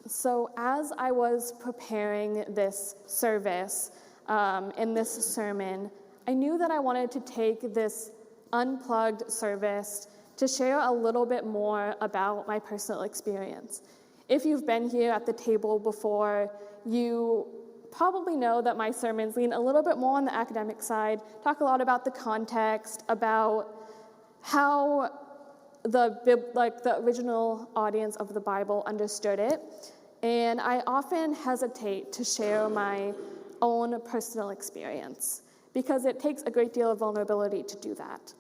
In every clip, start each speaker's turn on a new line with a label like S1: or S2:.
S1: So as I was preparing this service in this sermon, I knew that I wanted to take this unplugged service to share a little bit more about my personal experience. If you've been here at the table before, you probably know that my sermons lean a little bit more on the academic side, talk a lot about the context, about how the original audience of the Bible understood it. And I often hesitate to share my own personal experience because it takes a great deal of vulnerability to do that.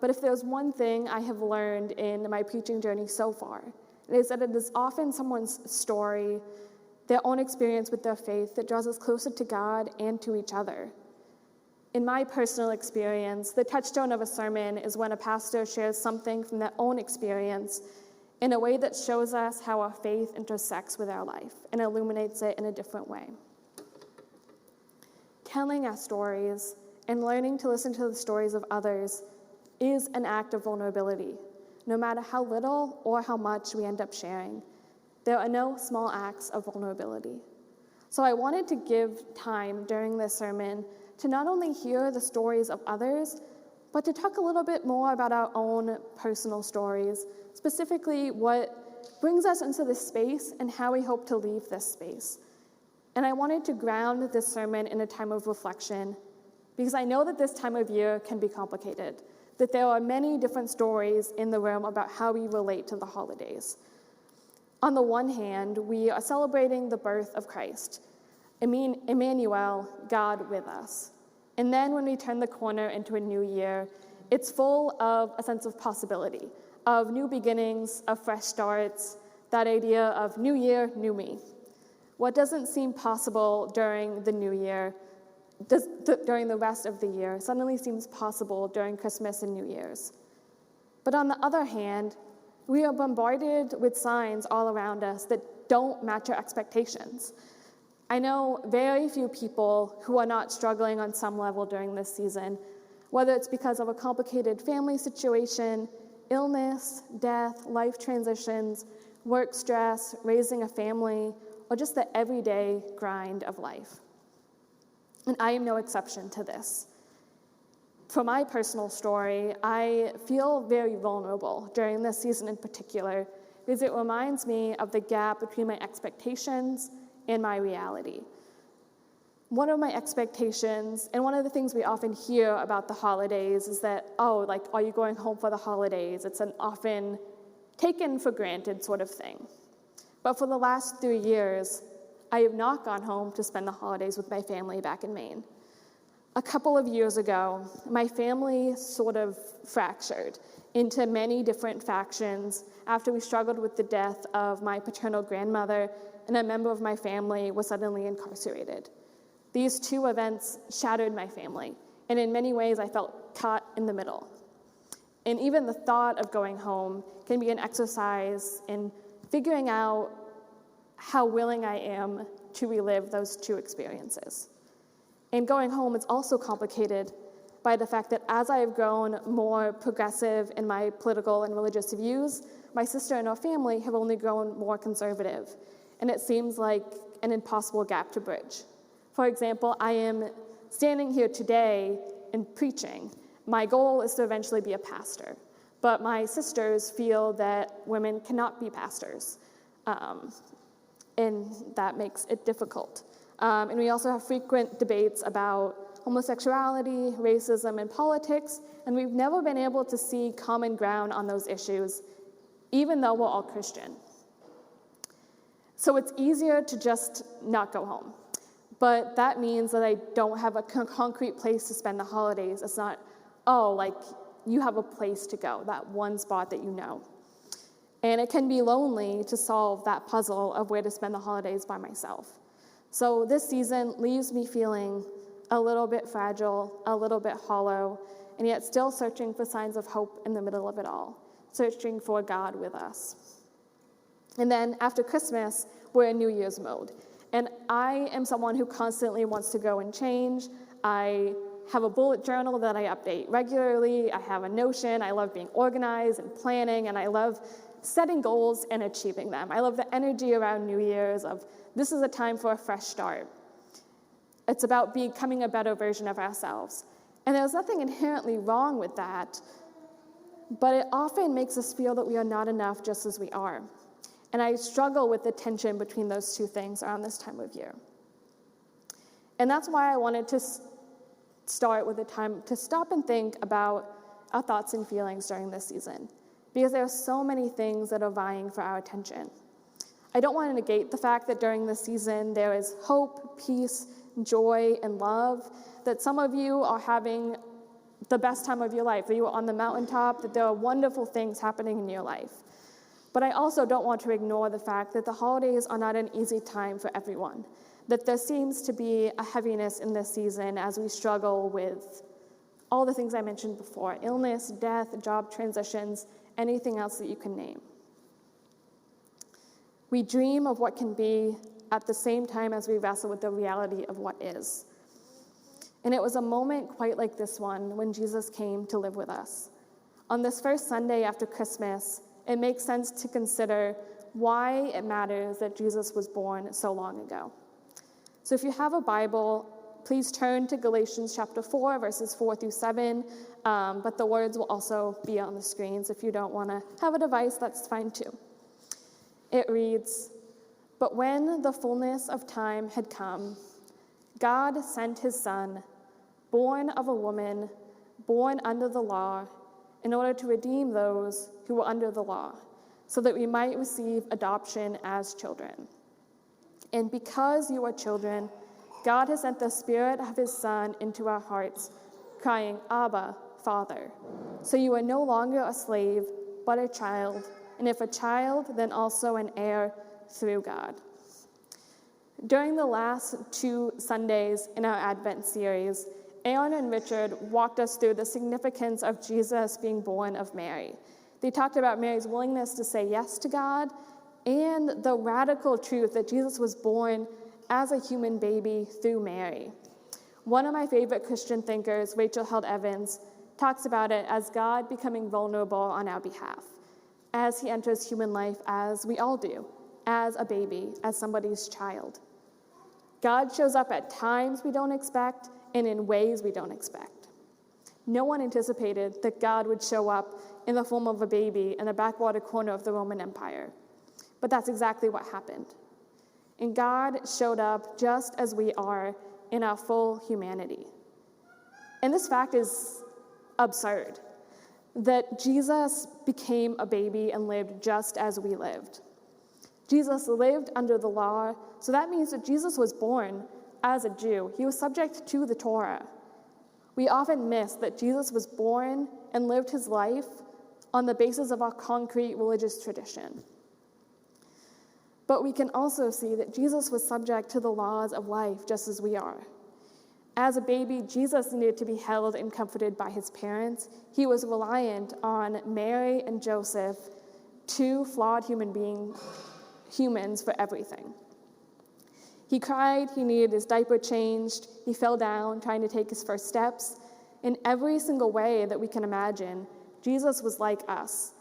S1: But if there's one thing I have learned in my preaching journey so far, it is that it is often someone's story, their own experience with their faith, that draws us closer to God and to each other. In my personal experience, the touchstone of a sermon is when a pastor shares something from their own experience in a way that shows us how our faith intersects with our life and illuminates it in a different way. Telling our stories and learning to listen to the stories of others is an act of vulnerability, no matter how little or how much we end up sharing. There are no small acts of vulnerability. So I wanted to give time during this sermon to not only hear the stories of others, but to talk a little bit more about our own personal stories, specifically what brings us into this space and how we hope to leave this space. And I wanted to ground this sermon in a time of reflection, because I know that this time of year can be complicated, that there are many different stories in the room about how we relate to the holidays. On the one hand, we are celebrating the birth of Christ, Emmanuel, God with us. And then when we turn the corner into a new year, it's full of a sense of possibility, of new beginnings, of fresh starts, that idea of new year, new me. What doesn't seem possible during the new year, during the rest of the year, suddenly seems possible during Christmas and New Year's. But on the other hand, we are bombarded with signs all around us that don't match our expectations. I know very few people who are not struggling on some level during this season, whether it's because of a complicated family situation, illness, death, life transitions, work stress, raising a family, or just the everyday grind of life. And I am no exception to this. For my personal story, I feel very vulnerable during this season in particular, because it reminds me of the gap between my expectations and my reality. One of my expectations, and one of the things we often hear about the holidays, is that, are you going home for the holidays? It's an often taken for granted sort of thing. But for the last 3 years, I have not gone home to spend the holidays with my family back in Maine. A couple of years ago, my family sort of fractured into many different factions after we struggled with the death of my paternal grandmother, and a member of my family was suddenly incarcerated. These two events shattered my family, and in many ways I felt caught in the middle. And even the thought of going home can be an exercise in figuring out how willing I am to relive those two experiences. And going home is also complicated by the fact that as I have grown more progressive in my political and religious views, my sister and our family have only grown more conservative, and it seems like an impossible gap to bridge. For example, I am standing here today and preaching. My goal is to eventually be a pastor, but my sisters feel that women cannot be pastors, and that makes it difficult. And we also have frequent debates about homosexuality, racism, and politics, and we've never been able to see common ground on those issues, even though we're all Christian. So it's easier to just not go home. But that means that I don't have a concrete place to spend the holidays. It's not, you have a place to go, that one spot that you know. And it can be lonely to solve that puzzle of where to spend the holidays by myself. So this season leaves me feeling a little bit fragile, a little bit hollow, and yet still searching for signs of hope in the middle of it all, searching for God with us. And then after Christmas, we're in New Year's mode. And I am someone who constantly wants to go and change. I have a bullet journal that I update regularly. I have a Notion. I love being organized and planning, and I love setting goals and achieving them. I love the energy around New Year's of this is a time for a fresh start. It's about becoming a better version of ourselves. And there's nothing inherently wrong with that, but it often makes us feel that we are not enough just as we are. And I struggle with the tension between those two things around this time of year. And that's why I wanted to start with a time to stop and think about our thoughts and feelings during this season, because there are so many things that are vying for our attention. I don't want to negate the fact that during this season there is hope, peace, joy, and love, that some of you are having the best time of your life, that you are on the mountaintop, that there are wonderful things happening in your life. But I also don't want to ignore the fact that the holidays are not an easy time for everyone, that there seems to be a heaviness in this season as we struggle with all the things I mentioned before: illness, death, job transitions, anything else that you can name. We dream of what can be at the same time as we wrestle with the reality of what is. And it was a moment quite like this one when Jesus came to live with us. On this first Sunday after Christmas, it makes sense to consider why it matters that Jesus was born so long ago. So if you have a Bible, please turn to Galatians chapter 4, verses 4 through 7, but the words will also be on the screens. If you don't want to have a device, that's fine too. It reads, "But when the fullness of time had come, God sent his Son, born of a woman, born under the law, in order to redeem those who were under the law, so that we might receive adoption as children. And because you are children, God has sent the Spirit of his Son into our hearts, crying, 'Abba, Father.' So you are no longer a slave, but a child, and if a child, then also an heir through God." During the last 2 Sundays in our Advent series, Aaron and Richard walked us through the significance of Jesus being born of Mary. They talked about Mary's willingness to say yes to God and the radical truth that Jesus was born as a human baby through Mary. One of my favorite Christian thinkers, Rachel Held Evans, talks about it as God becoming vulnerable on our behalf, as he enters human life as we all do, as a baby, as somebody's child. God shows up at times we don't expect and in ways we don't expect. No one anticipated that God would show up in the form of a baby in a backwater corner of the Roman Empire. But that's exactly what happened. And God showed up just as we are in our full humanity. And this fact is absurd, that Jesus became a baby and lived just as we lived. Jesus lived under the law, so that means that Jesus was born as a Jew. He was subject to the Torah. We often miss that Jesus was born and lived his life on the basis of our concrete religious tradition. But we can also see that Jesus was subject to the laws of life just as we are. As a baby, Jesus needed to be held and comforted by his parents. He was reliant on Mary and Joseph, 2 flawed humans for everything. He cried, he needed his diaper changed, he fell down trying to take his first steps. In every single way that we can imagine, Jesus was like us.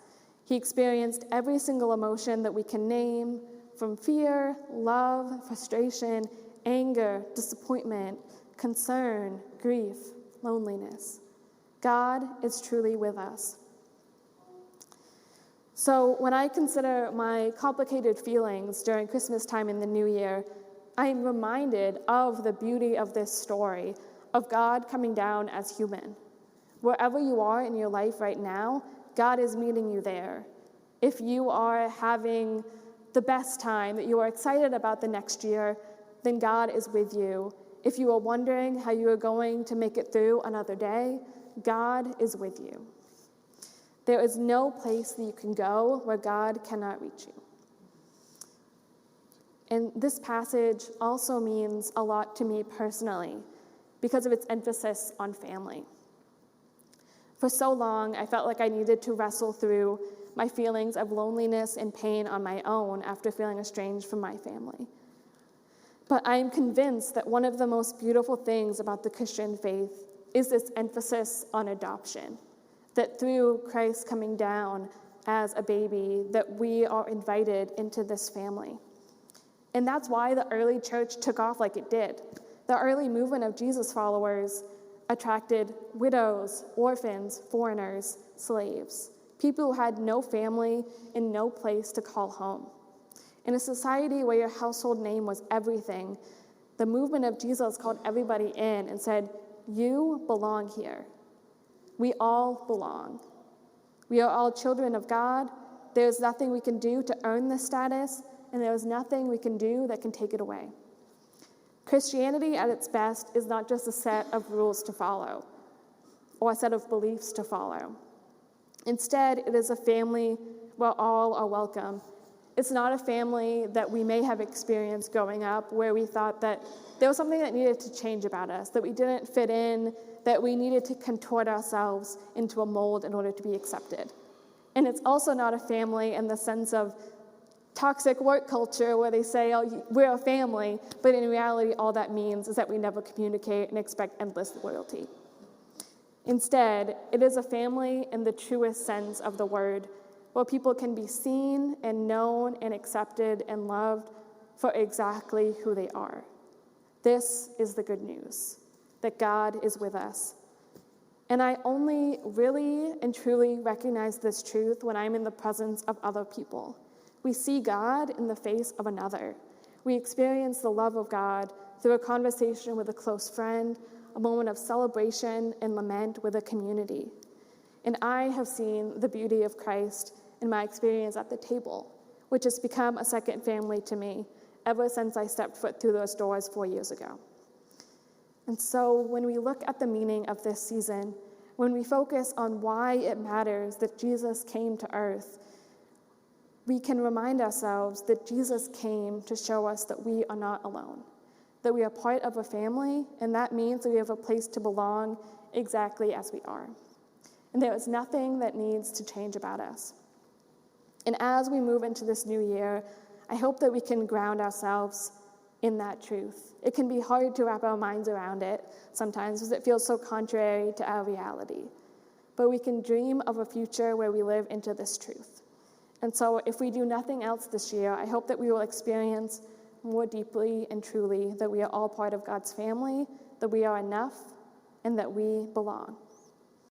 S1: He experienced every single emotion that we can name, from fear, love, frustration, anger, disappointment, concern, grief, loneliness. God is truly with us. So when I consider my complicated feelings during Christmas time in the New Year, I am reminded of the beauty of this story of God coming down as human. Wherever you are in your life right now, God is meeting you there. If you are having the best time, that you are excited about the next year, then God is with you. If you are wondering how you are going to make it through another day, God is with you. There is no place that you can go where God cannot reach you. And this passage also means a lot to me personally because of its emphasis on family. For so long, I felt like I needed to wrestle through my feelings of loneliness and pain on my own after feeling estranged from my family. But I am convinced that one of the most beautiful things about the Christian faith is this emphasis on adoption, that through Christ coming down as a baby, that we are invited into this family. And that's why the early church took off like it did. The early movement of Jesus followers attracted widows, orphans, foreigners, slaves, people who had no family and no place to call home. In a society where your household name was everything, the movement of Jesus called everybody in and said, "You belong here. We all belong. We are all children of God. There's nothing we can do to earn this status, and there's nothing we can do that can take it away." Christianity at its best is not just a set of rules to follow or a set of beliefs to follow. Instead, it is a family where all are welcome. It's not a family that we may have experienced growing up where we thought that there was something that needed to change about us, that we didn't fit in, that we needed to contort ourselves into a mold in order to be accepted. And it's also not a family in the sense of toxic work culture where they say, "Oh, we're a family," but in reality, all that means is that we never communicate and expect endless loyalty. Instead, it is a family in the truest sense of the word, where people can be seen and known and accepted and loved for exactly who they are. This is the good news, that God is with us. And I only really and truly recognize this truth when I'm in the presence of other people. We see God in the face of another. We experience the love of God through a conversation with a close friend, a moment of celebration and lament with a community. And I have seen the beauty of Christ in my experience at the table, which has become a second family to me ever since I stepped foot through those doors 4 years ago. And so when we look at the meaning of this season, when we focus on why it matters that Jesus came to earth, we can remind ourselves that Jesus came to show us that we are not alone, that we are part of a family, and that means that we have a place to belong exactly as we are. And there is nothing that needs to change about us. And as we move into this new year, I hope that we can ground ourselves in that truth. It can be hard to wrap our minds around it sometimes because it feels so contrary to our reality. But we can dream of a future where we live into this truth. And so if we do nothing else this year, I hope that we will experience more deeply and truly that we are all part of God's family, that we are enough, and that we belong.